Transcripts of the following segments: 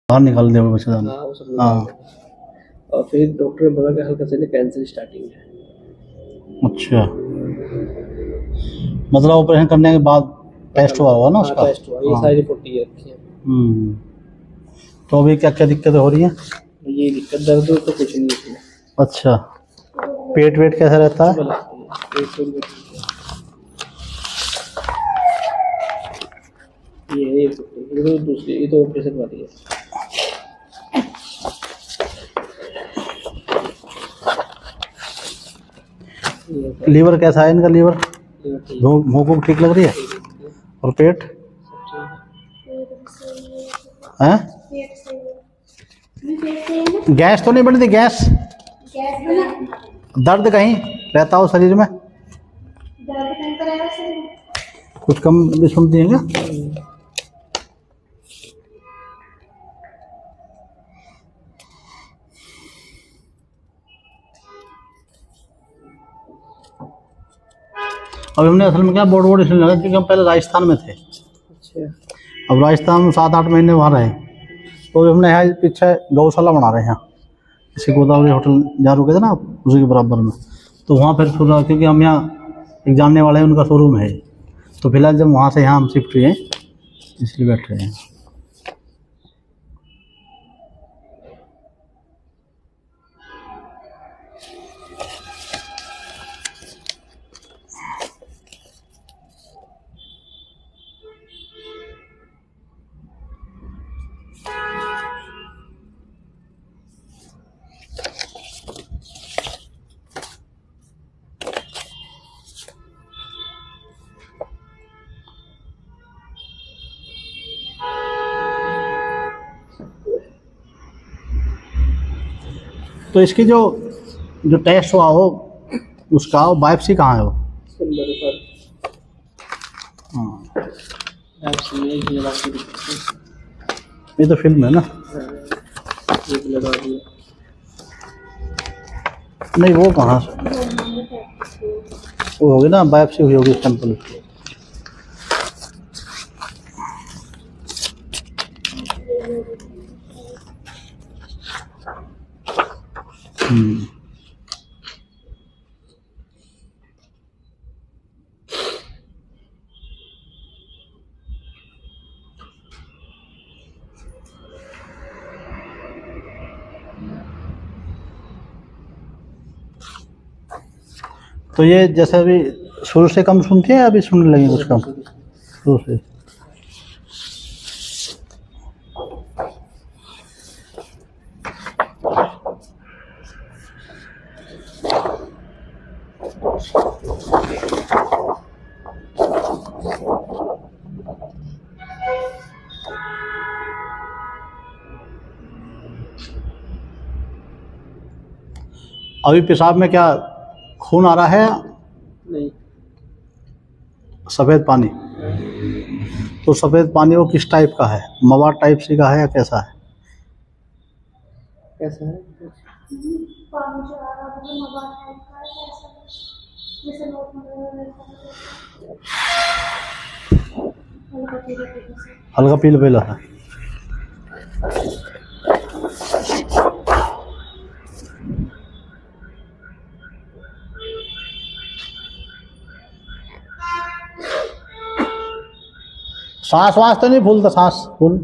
बाहर निकाल दिया बच्चेदानी। हाँ वो सब हाँ। निकाल दिया। और फिर डॉक्टर ने बोला कि हल्का से कैंसर स्टार्टिंग है। अच्छा, मतलब ऑपरेशन करने के बाद टेस्ट हुआ होगा ना उसका? टेस्ट हुआ, ये सारी रिपोर्ट ये रखी है। तो अभी क्या क्या दिक्कतें हो रही हैं? ये दिक्कत दर्द तो कुछ नहीं है। अच्छा, पेट वेट कैसा रहता है? ये तो दूसरी, ये तो ऑपरेशन वाली है। लीवर कैसा है इनका? लीवर भूख ठीक लग रही है? और पेट है? गैस तो नहीं बनती? गैस दर्द कहीं रहता हो शरीर में? कुछ कम भी सुनती है क्या? अभी हमने असल में क्या बोर्ड इसलिए लगा क्योंकि हम पहले राजस्थान में थे। अच्छा। अब राजस्थान में 7-8 महीने वहाँ रहे, तो हमने यहाँ पीछे गौशाला बना रहे हैं इसी गोदावरी होटल जहाँ रुके थे ना उसी के बराबर में। तो वहाँ फिर शुरू, क्योंकि हम यहाँ एक जानने वाले हैं उनका शोरूम है, तो फिलहाल जब वहाँ से यहाँ हम शिफ्ट हुए इसलिए बैठ रहे हैं। तो इसकी जो टेस्ट हुआ हो उसका बायोप्सी कहाँ है वो? हाँ, ये तो फिल्म है ना? नहीं वो कहाँ से वो होगी ना, बायोप्सी हुई होगी सैंपल। तो ये जैसे अभी शुरू से कम सुनती है, अभी सुनने लगी कुछ कम? शुरू से। अभी पेशाब में क्या खून आ रहा है? नहीं। सफ़ेद पानी? तो सफ़ेद पानी वो किस टाइप का है? मवाद टाइप से का है या कैसा है? कैसा है? हल्का पीला पीला है। सांस वास तो नहीं फूलता? सांस फूल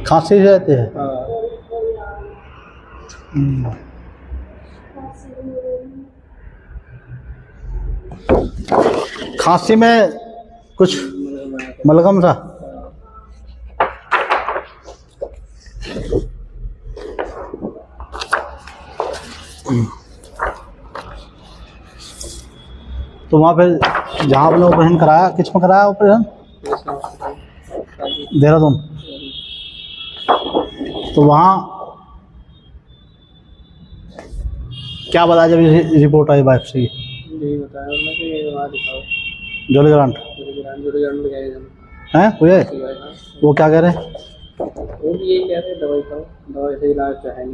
खांसी रहती है? खांसी में कुछ मलगम सा? तो वहाँ पे जहाँ आपने ऑपरेशन कराया, किस में कराया ऑपरेशन? देहरादून। तो वहाँ क्या बताया जब रिपोर्ट आई बायोप्सी की? यही बताया उन्होंने कि वहाँ दिखाओ जोलीग्रांट में गए हैं हुए? वो क्या कह रहे हैं? वो भी यही कह रहे हैं दवाई खाओ, दवाई से इलाज तो है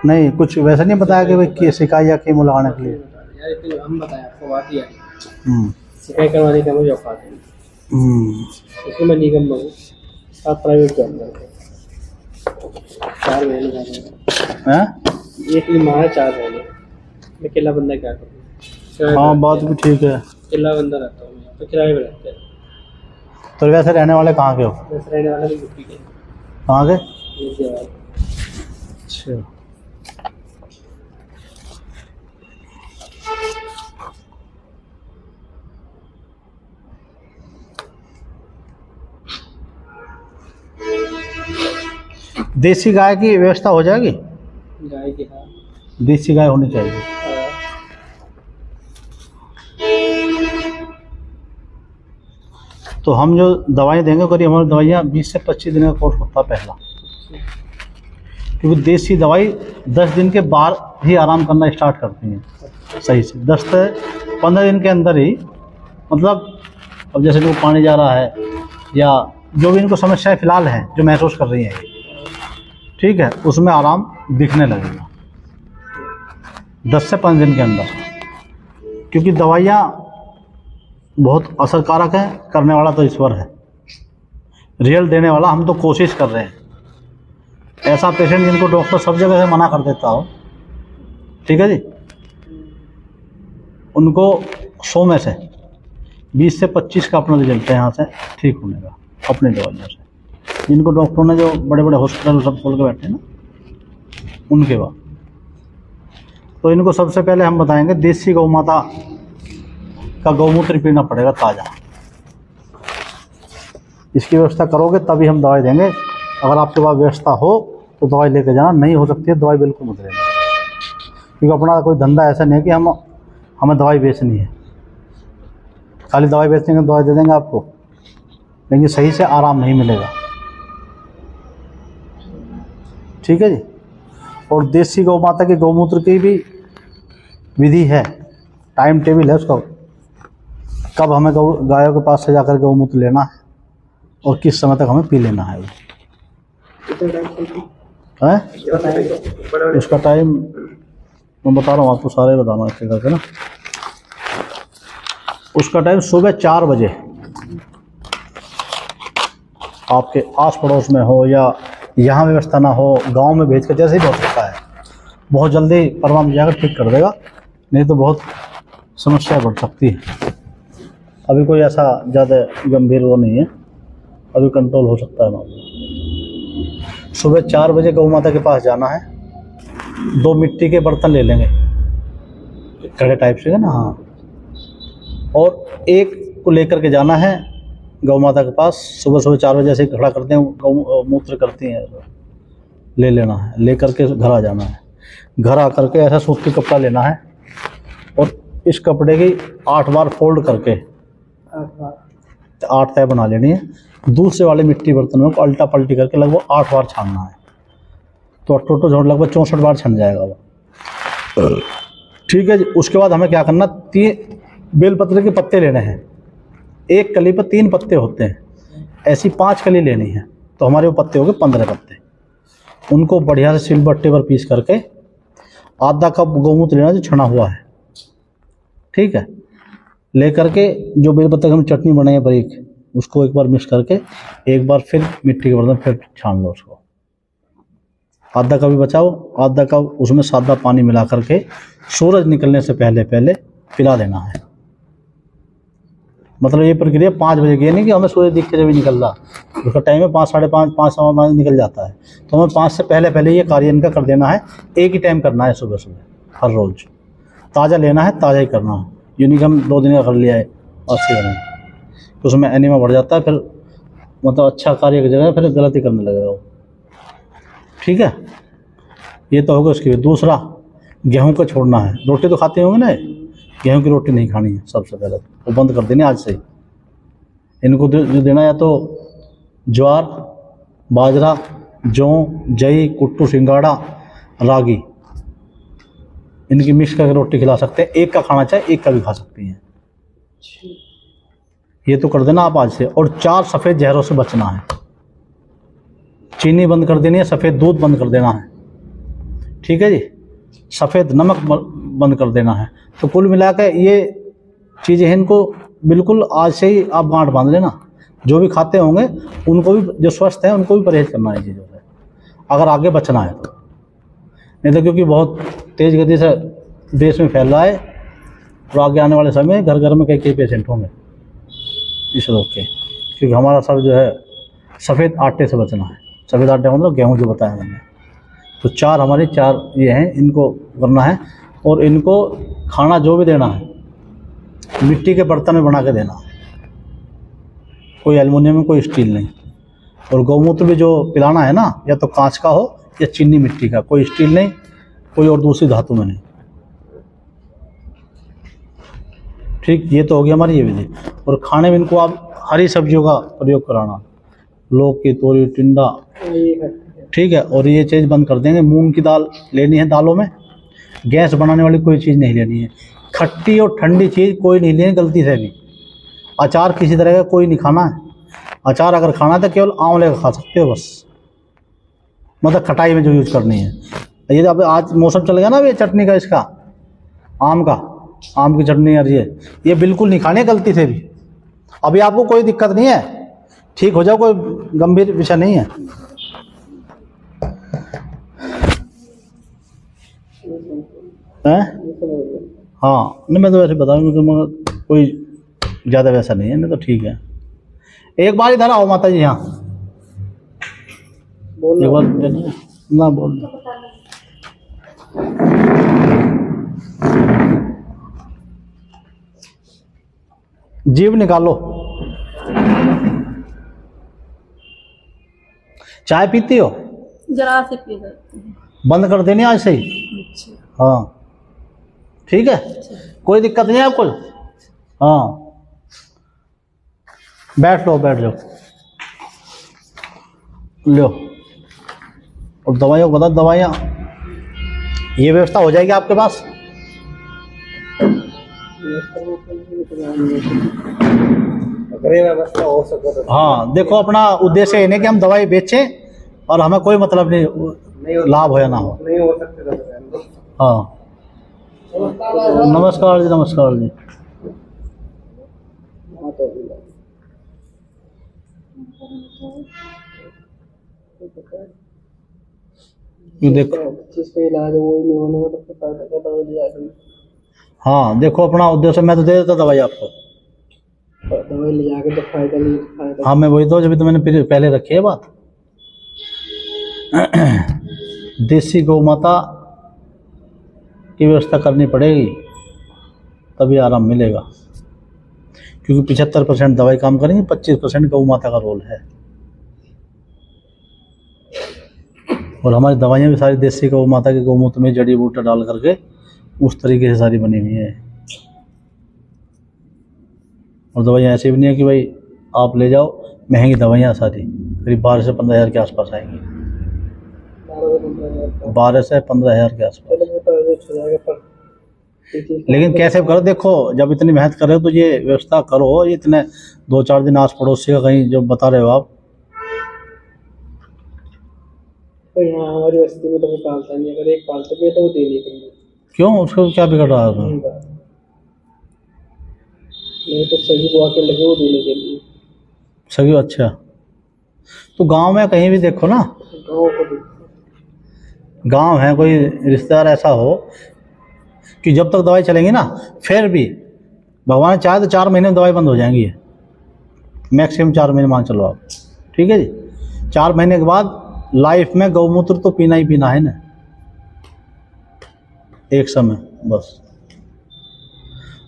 नहीं। कुछ वैसा नहीं बताया कि भाई शिकायत या कीमो लगाने के लिए? यार हम बताया आपको बात ही आई। सिकाई करवाने का मुझे औकात है। इसमें मैं निगम में हूँ, आप प्राइवेट जॉब करते हैं। 4 महीने जा रहे हैं। हैं? एक ही माह है, 4 महीने। मैं अकेला बंदा क्या करूँ? हाँ, बात भी ठीक है। अकेला बंदा रहता हूँ मैं, तो किराए पे रहते हैं। तो वैसे रहने वाले कहाँ के हो? वैसे रहने वाला भी यूपी के। कहाँ के? मुर्शिदाबाद। अच्छा। देसी गाय की व्यवस्था हो जाएगी? गाय की, हाँ। देसी गाय होनी चाहिए। तो हम जो दवाई देंगे, करीब हमारी दवाइयाँ 20 से 25 दिन का कोर्स होता है पहला, क्योंकि देसी दवाई 10 दिन के बाद ही आराम करना स्टार्ट करती हैं सही से। 10 से 15 दिन के अंदर ही, मतलब अब जैसे जो पानी जा रहा है या जो भी इनको समस्याएं फिलहाल हैं जो महसूस कर रही हैं, ठीक है, उसमें आराम दिखने लगेगा 10 से 15 दिन के अंदर। क्योंकि दवाइयाँ बहुत असरकारक है, करने वाला तो ईश्वर है, रियल देने वाला हम तो कोशिश कर रहे हैं। ऐसा पेशेंट जिनको डॉक्टर सब जगह से मना कर देता हो, ठीक है जी, उनको 100 में से 20 से 25 का अपना रिजल्ट है यहाँ से ठीक होने का अपने दवाइयों से। जिनको डॉक्टरों ने जो बड़े बड़े हॉस्पिटल सब खोल के बैठे हैं ना, उनके बाद। तो इनको सबसे पहले हम बताएंगे देसी गौ माता का गौमूत्र पीना पड़ेगा ताज़ा। इसकी व्यवस्था करोगे तभी हम दवाई देंगे। अगर आपके पास व्यवस्था हो तो दवाई लेके जाना, नहीं हो सकती है दवाई बिल्कुल मत लेना, क्योंकि अपना कोई धंधा ऐसा नहीं है कि हमें दवाई बेचनी है। खाली दवाई बेचने की दवाई दे देंगे आपको, लेकिन सही से आराम नहीं मिलेगा, ठीक है जी। और देसी गौ माता के गौमूत्र की भी विधि है, टाइम टेबल है उसका, कब हमें गायों के पास से जाकर गौमूत्र लेना है और किस समय तक हमें पी लेना है वो है। उसका टाइम मैं बता रहा हूँ आपको, सारे बता रहा हूँ इसके करके ना। उसका टाइम सुबह 4 बजे, आपके आस पड़ोस में हो या यहाँ व्यवस्था ना हो, गांव में भेज कर जैसे ही हो सकता है, बहुत जल्दी परमाम जाकर ठीक कर देगा, नहीं तो बहुत समस्या बढ़ सकती है। अभी कोई ऐसा ज़्यादा गंभीर वो नहीं है, अभी कंट्रोल हो सकता है मामला। सुबह 4 बजे गौ माता के पास जाना है, 2 मिट्टी के बर्तन ले लेंगे, कड़े टाइप से है ना, हाँ, और एक को लेकर के जाना है गौ माता के पास। सुबह सुबह 4 बजे से खड़ा करते हैं, गौ मूत्र करती हैं, ले लेना है, ले करके घर आ जाना है। घर आ करके ऐसा सूती कपड़ा लेना है और इस कपड़े की 8 बार फोल्ड करके 8 तय बना लेनी है। दूसरे वाले मिट्टी बर्तनों को अल्टा पल्टी करके लगभग 8 बार छानना है, तो टोटल जोड़ लगभग 64 बार छन जाएगा वो, ठीक है जी। उसके बाद हमें क्या करना, 3 बेलपत्र के पत्ते लेने हैं, एक कली पर 3 पत्ते होते हैं, ऐसी 5 कली लेनी है, तो हमारे वो पत्ते हो गए 15 पत्ते। उनको बढ़िया से सिलबट्टे पर पीस करके आधा कप गौमूत्र लेना जो छना हुआ है, ठीक है, ले करके जो बेलपत्र की हम चटनी बनाई है बारीक, उसको एक बार मिक्स करके एक बार फिर मिट्टी के बर्तन फिर छान लो उसको। आधा कप भी बचाओ, आधा कप उसमें सादा पानी मिला करके सूरज निकलने से पहले पहले पिला देना है। मतलब ये प्रक्रिया 5 बजे की, नहीं कि हमें सूरज दिख के जब निकल रहा, उसका टाइम है 5, साढ़े 5, 5 सवा 5 निकल जाता है, तो हमें 5 से पहले पहले ये कार्य इनका कर देना है। एक ही टाइम करना है, सुबह सुबह हर रोज़ ताज़ा लेना है, ताज़ा ही करना है। यूँ हम 2 दिन का कर लिया है और सीधे उसमें एनीमा बढ़ जाता है, फिर मतलब अच्छा कार्य की जगह फिर गलती करने लगेगा वो, ठीक है। ये तो होगा उसकी। दूसरा, गेहूं को छोड़ना है। रोटी तो खाते होंगे ना, गेहूं की रोटी नहीं खानी है सबसे पहले, वो बंद कर देनी आज से ही। इनको जो देना, या तो ज्वार, बाजरा, जौ, जई, कुट्टू, सिंगाड़ा, रागी, इनकी मिक्स करके रोटी खिला सकते हैं। एक का खाना चाहे एक का भी खा सकती हैं, ये तो कर देना आप आज से। और 4 सफ़ेद जहरों से बचना है। चीनी बंद कर देनी है, सफ़ेद दूध बंद कर देना है, ठीक है जी। सफ़ेद नमक बंद कर देना है। तो कुल मिला के ये चीज़ें हैं, इनको बिल्कुल आज से ही आप गांठ बांध लेना। जो भी खाते होंगे उनको भी, जो स्वस्थ हैं उनको भी परहेज करना है चीज़ों से, अगर आगे बचना है तो। नहीं तो क्योंकि बहुत तेज़ गति से देश में फैल रहा है और आगे आने वाले समय घर घर में कई कई पेशेंट होंगे इस रोग के। क्योंकि हमारा सब जो है सफ़ेद आटे से बचना है। सफ़ेद आटे मतलब गेहूँ जो बताया मैंने। तो चार हमारे चार ये हैं, इनको करना है। और इनको खाना जो भी देना है मिट्टी के बर्तन में बना के देना, कोई एल्युमिनियम में, कोई स्टील नहीं। और गौमूत्र भी जो पिलाना है ना, या तो कांच का हो या चीनी मिट्टी का, कोई स्टील नहीं, कोई और दूसरी धातु में नहीं। ठीक, ये तो हो गई हमारी ये विधि। और खाने में इनको आप हरी सब्जियों का प्रयोग कराना, लौकी, तोरी, टिंडा, ठीक है। और ये चीज़ बंद कर देंगे। मूंग की दाल लेनी है, दालों में गैस बनाने वाली कोई चीज़ नहीं लेनी है। खट्टी और ठंडी चीज़ कोई नहीं लेनी गलती से भी। अचार किसी तरह का कोई नहीं खाना है। अचार अगर खाना है तो केवल आंवले का खा सकते हो बस, मतलब खटाई में जो यूज करनी है। ये अब आज मौसम चल गया ना, ये चटनी का, इसका आम का, आम की चटनी, और ये बिल्कुल नहीं खाने गलती से भी। अभी आपको कोई दिक्कत नहीं है, ठीक हो जाओ, कोई गंभीर विषय नहीं है। हाँ, नहीं मैं तो वैसे बता रहा हूँ, कोई ज़्यादा वैसा नहीं है, नहीं तो ठीक है। एक बार इधर आओ माता जी, यहाँ एक बार ना बोल। जीभ निकालो। चाय पीती हो? जरा से पी लेती हूँ। बंद कर देनी आज से ही। हाँ ठीक है, कोई दिक्कत नहीं है आपको। हाँ बैठ लो, बैठ जाओ, लो। और दवाइयों को बता, दवाइयाँ ये व्यवस्था हो जाएगी आपके पास। हाँ देखो, अपना उद्देश्य ये नहीं कि हम दवाई बेचें और हमें कोई मतलब नहीं लाभ हो या ना हो। नहीं हो सकते। हाँ नमस्कार जी, नमस्कार जी। ये देखो, जिसका इलाज वो नहीं होने में तो फायदा क्या, दवाई ले। हाँ देखो, अपना उद्देश्य, मैं तो दे देता दवाई आपको, दवाई ले जाके तो फायदा नहीं, फायदा। हाँ मैं वही तो, जब तो मैंने पहले रखी है बात। देसी गौ माता की व्यवस्था करनी पड़ेगी, तभी आराम मिलेगा। क्योंकि 75% दवाई काम करेंगे, 25% गौ माता का रोल है। और हमारी दवाइयाँ भी सारी देसी गौ माता के गौमूत्र में जड़ी बूटी डाल करके उस तरीके से सारी बनी हुई है। और दवाइयाँ ऐसी भी नहीं है कि भाई आप ले जाओ, महंगी दवाइयाँ सारी करीब 12 से 15 हज़ार के आसपास आएंगी। 12 से 15 हज़ार के आसपास। लेकिन कैसे करो, देखो जब इतनी मेहनत कर रहे हो तो ये व्यवस्था करो। इतने 2-4 दिन आस पड़ोसी का कहीं जो बता रहे हो आप, तो यहाँ हमारी बस्ती में तो वो पालता नहीं। अगर एक पालते भी तो वो देने के लिए, क्यों, उसको क्या बिगड़ रहा है? नहीं तो सभी को आके लगे वो देने के लिए, सभी। अच्छा, तो गांव में कहीं भी देखो ना, गांव है, कोई रिश्तेदार ऐसा हो कि जब तक दवाई चलेंगी ना, फिर भी भगवान चाहे तो 4 महीने में दवाई बंद हो जाएंगी, मैक्सिमम 4 महीने मान चलो आप, ठीक है जी। 4 महीने के बाद लाइफ में गौमूत्र तो पीना ही पीना है ना, एक समय बस।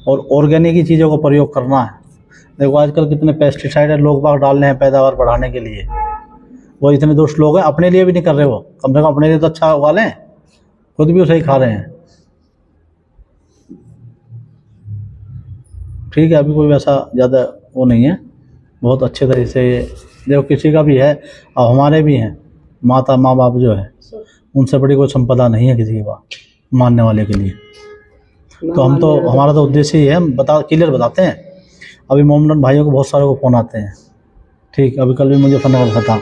और ऑर्गेनिक ही चीज़ों का प्रयोग करना है। देखो आजकल कितने पेस्टिसाइड है लोग बाग डाल रहे हैं पैदावार बढ़ाने के लिए। वो इतने दुष्ट लोग हैं, अपने लिए भी नहीं कर रहे, वो कम से कम अपने लिए तो अच्छा उगा लें, खुद भी उसे ही खा रहे हैं। ठीक है, अभी कोई वैसा ज़्यादा वो नहीं है, बहुत अच्छे तरीके से। देखो किसी का भी है, और हमारे भी हैं, माता माँ बाप जो है, उनसे बड़ी कोई संपदा नहीं है किसी की बात मानने वाले के लिए। तो हम तो, हमारा तो उद्देश्य ही है, हम क्लियर बताते हैं। अभी मोमडन भाइयों को बहुत सारे को फ़ोन आते हैं, ठीक। अभी कल भी मुझे फ़ोन कर था,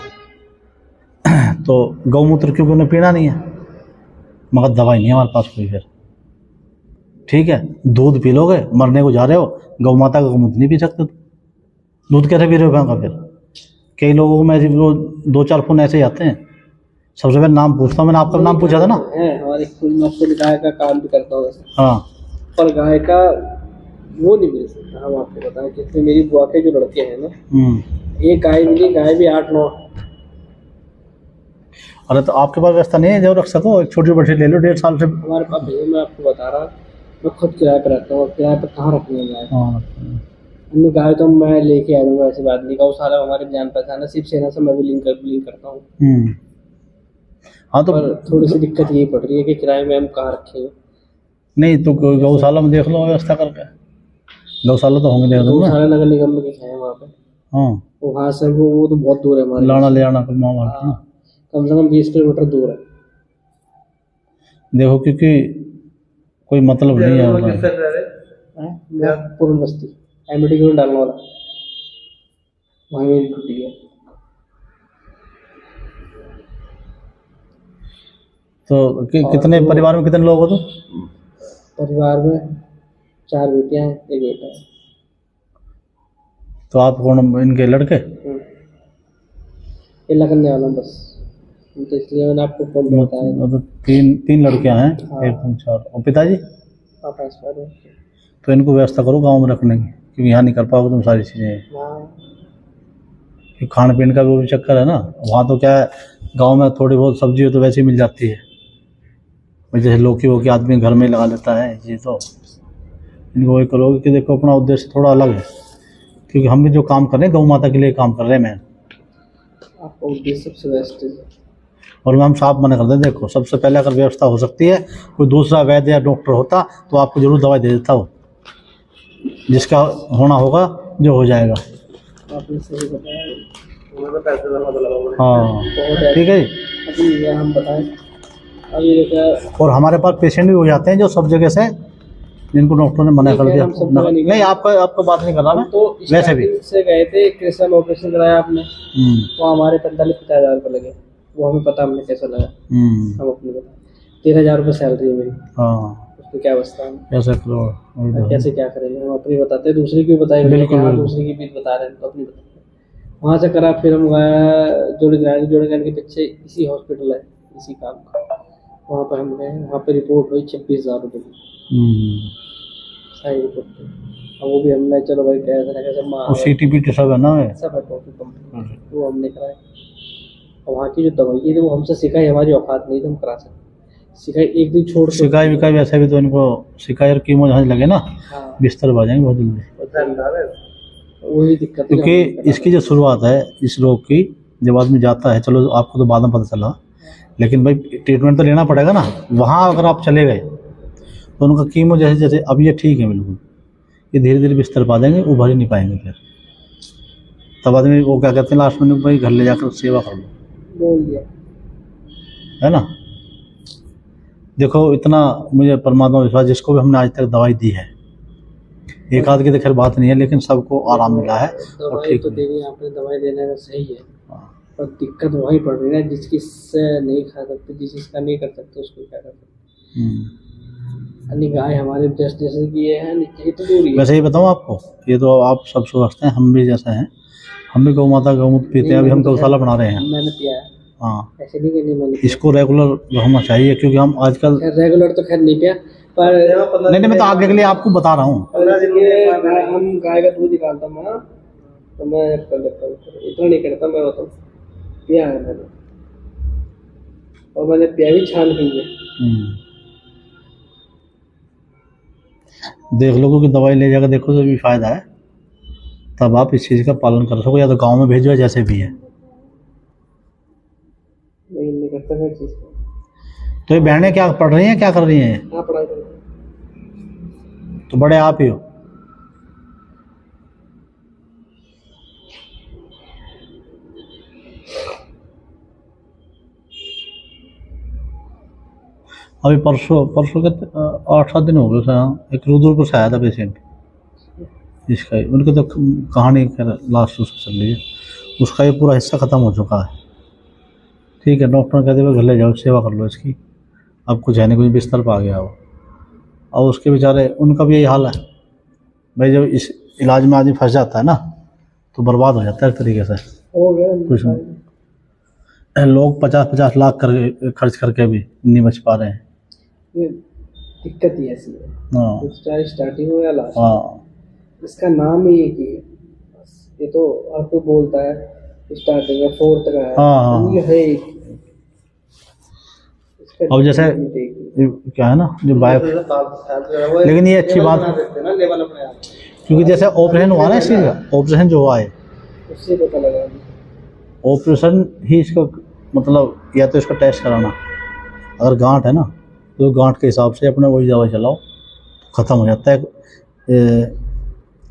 तो गौमूत्र क्योंकि उन्हें पीना नहीं है, मगर दवाई नहीं है हमारे पास कोई। फिर ठीक है, दूध पी लोगे, मरने को जा रहे हो, गौ माता का गोमूत्र नहीं पी सकते तुम। दूध कैसे पी रहे हो भैंस का? फिर कई लोगों को मैं वो 2-4 फोन ऐसे ही आते हैं। सबसे पहले नाम पूछता हूँ, मैंने आपका नाम पूछा था ना। है हमारे खुद में खुद गाय का काम भी करता हूँ वैसे। हाँ, पर गाय का वो नहीं मिल सकता। हम आपको बताएं जितने मेरी बुआ के जो लड़के हैं ना, एक गाय मिली, गाय भी 8-9। अरे तो आपके पास व्यवस्था नहीं है जो रख सको? एक छोटी बच्ची ले लो 1.5 साल से। हमारे पास भैया, मैं आपको बता रहा, मैं खुद किराए पर रहता हूँ, और किराए पर कहाँ रखनी है गाय? हाँ, अन्य गाय तो मैं लेके आ जाऊँगा, ऐसी बात नहीं। गौशाला हमारे जान पहचान है, शिवसेना से मैं भी लिंक करता हूँ। हाँ तो पर थोड़ी सी दिक्कत यही पड़ रही है कि किराए में हम कहाँ रखेंगे। नहीं तो गौशाला में देख लो व्यवस्था करके। गौशाला तो होंगे देख दो ना। गौशाला नगर निगम में कुछ है वहाँ पे। हाँ, वहाँ से वो तो बहुत दूर है हमारे लाना यहाँ ले आना का से। मामला है ना। हाँ, कम से कम 20 किलोमीटर दूर है। देखो क्योंकि कोई मतलब नहीं है उधर। मैं पूर्ण बस्ती एमडी ग्राउंड डालने वाला, वहीं मेरी ड्यूटी है। तो कितने परिवार में कितने लोग हो तुम? परिवार में 4 बेटियां हैं, 1 बेटा है। तो आप कौन, इनके लड़के? ये लगने वाला हूँ बस, तो इसलिए मैंने आपको फोन पे बताया। मतलब तीन लड़कियां हैं। हाँ। 1 2 4। और पिताजी? पापा एक्सपायर है। तो इनको व्यवस्था करो गांव में रखने की, क्योंकि यहाँ नहीं कर पाओगे तुम सारी चीज़ें। हाँ, कि खाने पीने का भी वो भी चक्कर है ना। वहाँ तो क्या है, गांव में थोड़ी बहुत सब्जी हो तो वैसे ही मिल जाती है। जैसे लौकी वोकी आदमी घर में लगा लेता है, ये तो इनको वही करोगे कि देखो अपना उद्देश्य थोड़ा अलग है, क्योंकि हम भी जो काम कर रहे हैं गौ माता के लिए काम कर रहे हैं। मैं आपका उद्देश्य सबसे बेस्ट है। और हम साफ मना कर दें, देखो सबसे पहले अगर व्यवस्था हो सकती है, कोई दूसरा वैद्य या डॉक्टर होता तो आपको जरूर दवाई दे देता हो, जिसका होना होगा जो हो जाएगा। आपने सही बताया। हाँ ठीक है जी। अभी ये हम बताएं, अभी देखा और हमारे पास पेशेंट भी हो जाते हैं जो सब जगह से, जिनको डॉक्टर ने मना कर दिया। नहीं आपको बात नहीं कर रहा मैं, तो वैसे भी से गए थे, कृष्ण ऑपरेशन कराया आपने, वो हमारे 45-50 हज़ार रुपये लगे। वो हमें पता, हमने कैसा लगा हम अपने बता। 13,000 रुपये सैलरी है मेरी। हाँ, उसमें क्या बचता है? कैसे करो, कैसे क्या करेंगे? हम अपनी बताते हैं, दूसरी क्यों बताएंगे? बिल्कुल, हाँ, दूसरी की भी बता रहे हैं तो अपनी बताते हैं। वहाँ से करा, फिर हम गए जोड़ीगंज के पीछे इसी हॉस्पिटल है, इसी काम का। वहाँ पर हम गए, वहाँ पे रिपोर्ट हुई 26,000 रुपये की सही रिपोर्ट थी। अब वो भी हमने, चलो भाई कैसे ना कैसे और CTPT सब है ना, सब है कंपनी, वो हमने कराया। और वहाँ की जो दवाई है वो हमसे सिखाई, हमारी औकात नहीं तो हम करा सकते। सिखाई एक दिन छोड़ सिकाई विकाई वैसे भी तो इनको सिकाई और कीमो जहाँ लगे ना, हाँ, बिस्तर बाजेंगे बहुत जल्दी। वही दिक्कत है। क्योंकि इसकी जो शुरुआत है इस रोग की, जब आदमी जाता है, चलो आपको तो बाद में पता चला, लेकिन भाई ट्रीटमेंट तो लेना पड़ेगा ना। वहाँ अगर आप चले गए तो उनका कीमो जैसे जैसे, अब ये ठीक है बिल्कुल, ये धीरे धीरे बिस्तर पा देंगे, उभर ही नहीं पाएंगे। फिर तब आदमी वो क्या कहते हैं लास्ट में, भाई घर ले जाकर सेवा कर लो, है ना। देखो इतना मुझे परमात्मा विश्वास, जिसको भी हमने आज तक दवाई दी है, एक आध की तो खैर बात नहीं है, लेकिन सबको आराम मिला है और ठीक तो देनी आपने, दवाई देने में सही है, पर दिक्कत वही पड़ रही है जिसकी से नहीं खा सकते, जिसका नहीं कर सकते उसको क्या कर सकते। अन्य गाय हमारे जैसे कि ये है, ये तो दूर ही। वैसे ही बताऊँ आपको, ये तो आप सब समझते हैं, हम भी जैसे हैं, हम भी गौ माता गौमूत्र पीते हैं। अभी हम गौशाला बना रहे हैं। मैंने पिया है। हाँ, ऐसे नहीं कि मैंने इसको रेगुलर होना चाहिए, क्योंकि हम आजकल रेगुलर तो खैर नहीं पिया, पर नहीं मैं तो आगे के लिए आपको बता रहा हूँ। हम गाय का दूध निकालता मैं, तो मैं कर लेता हूँ, इतना नहीं करता मैं, बताऊँ पिया है मैंने, और मैंने पिया भी छान पी है। देख लो कि दवाई ले जाकर देखो तो भी फायदा है, तब आप इस चीज़ का पालन कर सको, या तो गांव में भेजो या जैसे भी है। नहीं करता हर चीज़। तो ये बहनें क्या पढ़ रही हैं, क्या कर रही हैं? हाँ, पढ़ाई कर रही हैं। तो बड़े आप ही हो। अभी परसों के 8-7 दिन हो गए। हाँ, एक रुद्रपुर से आया था पेशेंट, इसका उनकी तो कहानी लास्ट उसकी चल रही है, उसका ये पूरा हिस्सा ख़त्म हो चुका है। ठीक है, डॉक्टर कहते हुए घर ले जाओ, सेवा कर लो इसकी, अब कुछ है नहीं, कुछ बिस्तर पर आ गया हो। और उसके बेचारे उनका भी यही हाल है भाई, जब इस इलाज में आदमी फंस जाता है ना तो बर्बाद हो जाता है एक तरीके से। हो गया कुछ नहीं, लोग 50-50 लाख कर खर्च करके भी नहीं बच पा रहे हैं। ये दिक्कत ही ऐसी है, हाँ तो चाहे स्टार्टिंग हो या लास्ट, हाँ इसका नाम ही एक ही है बस। ये तो आपको बोलता है स्टार्टिंग है, फोर्थ का है, हाँ, ये है एक। इसका अब जैसे ये क्या है ना जो बायो, लेकिन ये अच्छी बात है ना लेवल अपने आप, क्योंकि जैसे ऑपरेशन हुआ ना, इस चीज़ का ऑपरेशन जो हुआ है, उससे पता लगा। ऑपरेशन ही इसका मतलब, या तो इसका टेस्ट कराना, अगर गांठ है ना तो गांठ के हिसाब से अपने वही दवाई चलाओ, ख़त्म हो जाता है।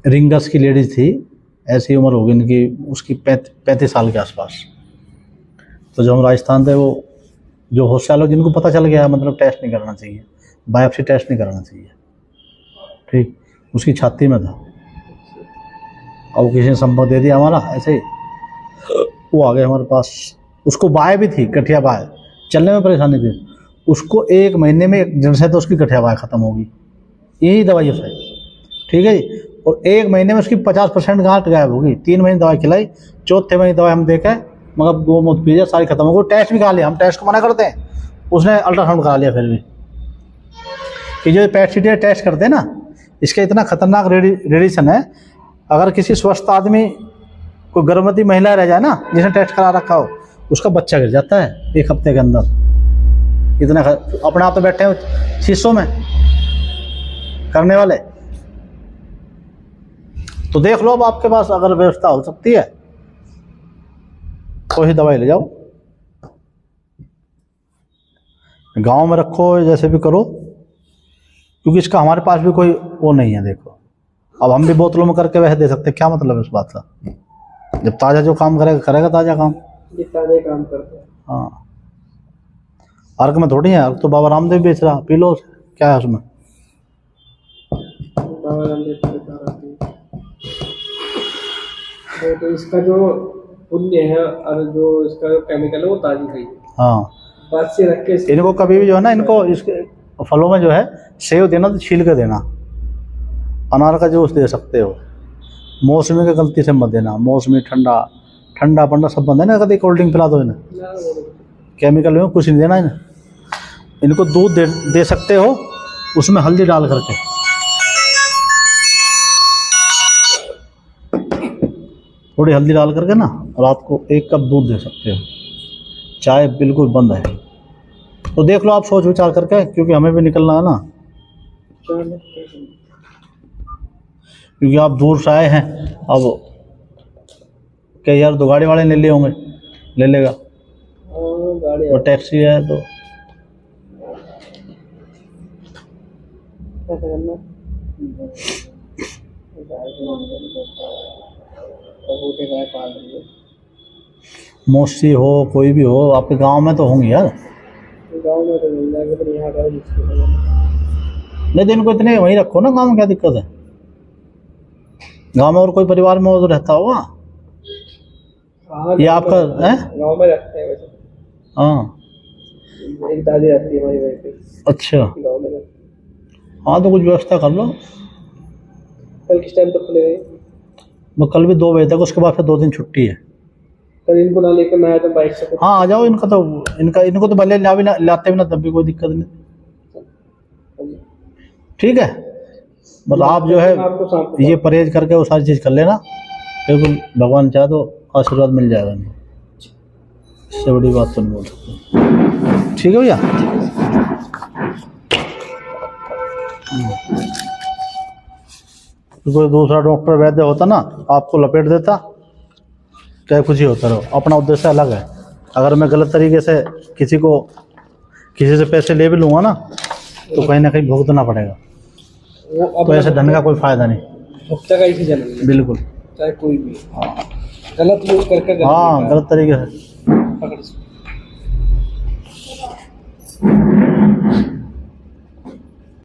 रिंगर्स की लेडीज़ थी, ऐसी उम्र होगी इनकी, उसकी 35 साल के आसपास। तो जो हम राजस्थान थे, वो जो होशियार जिनको पता चल गया मतलब टेस्ट नहीं करना चाहिए, बायोप्सी टेस्ट नहीं कराना चाहिए, ठीक, उसकी छाती में था। अब किसी ने संपर्क दे दिया हमारा, ऐसे ही वो आ गए हमारे पास। उसको बाय भी थी, गठिया बाय, चलने में परेशानी थी उसको। 1 महीने में जड़ से तो उसकी गठिया बाय ख़त्म होगी, यही दवाई है, ठीक है जी। और 1 महीने में उसकी 50% गांठ गायब होगी। 3 महीने दवाई खिलाई, चौथे महीने दवाई हम देखे, मगर गोमूत्र पीजिए, सारी खत्म हो गई। टेस्ट भी करा लिया, हम टेस्ट को मना करते हैं, उसने अल्ट्रासाउंड करा लिया फिर भी। कि जो PET-CT टेस्ट करते हैं ना, इसका इतना खतरनाक रेडिएशन है, अगर किसी स्वस्थ आदमी, कोई गर्भवती महिला रह जाए ना जिसने टेस्ट करा रखा हो, उसका बच्चा गिर जाता है 1 हफ्ते के अंदर। इतना अपने आप तो बैठे हैं शीशों में करने वाले। तो देख लो, अब आपके पास अगर व्यवस्था हो सकती है तो ही दवाई ले जाओ, गांव में रखो, जैसे भी करो, क्योंकि इसका हमारे पास भी कोई वो नहीं है। देखो, अब हम भी बोतलों में करके वैसे दे सकते, क्या मतलब है इस बात का? जब ताज़ा जो काम करेगा करेगा ताज़ा काम, ये ताज़ा काम करते हैं। हाँ, अर्क में थोड़ी है, अर्क तो बाबा रामदेव बेच रहा, पी लो, क्या है उसमें। बाबा रामदेव की बता रहा थी। तो इसका जो पुण्य है और जो इसका जो केमिकल है वो ताजी है। हाँ, बात से रख के इनको कभी भी जो है ना, इनको इसके फलों में जो है सेव देना तो छील के देना, अनार का जूस दे सकते हो, मौसमी की गलती से मत देना। मौसमी ठंडा ठंडा पड़ना सब बंद है ना, कभी कोल्ड ड्रिंक पिला दो इन्हें, केमिकल में कुछ नहीं देना इन्हें। इनको दूध दे सकते हो, उसमें हल्दी डाल करके, थोड़ी हल्दी डाल करके ना, रात को 1 कप दूध दे सकते हो। चाय बिल्कुल बंद है। तो देख लो आप सोच विचार करके, क्योंकि हमें भी निकलना है ना, क्योंकि आप दूर से आए हैं। अब क्या यार, 2 गाड़ी वाले ले लिए होंगे, ले लेगा, और टैक्सी है तो मौसी हो, कोई भी हो, आपके गांव में तो होंगी यार। गाँव में तो मिल जाएगा, पर यहाँ का मुश्किल है। नहीं तो इनको इतने वहीं रखो ना, गांव में क्या दिक्कत है? गांव में और कोई परिवार में और रहता होगा। हाँ, ये आपका है? गाँव में रखते हैं वैसे। हाँ, एक दादी रहती है हमारी वहीं पे। अच्छा, गाँव में। हाँ तो कुछ व्यवस्था कर लो। कल किस टाइम तक खुलेगा? मैं कल भी 2 बजे तक, उसके बाद फिर 2 दिन छुट्टी है। कल इनको ना लेकर मैं आया बाइक से। हाँ आ जाओ, इनको तो भले लाते भी ना, तब भी कोई दिक्कत नहीं, ठीक है। बस आप जो है ये परहेज करके वो सारी चीज़ कर लेना, बिल्कुल, भगवान चाहे तो आशीर्वाद मिल जाएगा। इससे बड़ी बात तो नहीं बोल सकते, ठीक है भैया। कोई दूसरा डॉक्टर वैद्य होता ना, आपको लपेट देता, चाहे कुछ ही होता रहो, अपना उद्देश्य अलग है। अगर मैं गलत तरीके से किसी से पैसे ले भी लूँगा ना, तो कहीं ना कहीं भुगतना पड़ेगा, तो ऐसे धन का कोई फायदा नहीं। भुगता का इसी जन्म, बिल्कुल, चाहे कोई भी। हाँ, गलत यूज करके, हाँ, गलत तरीके से पकड़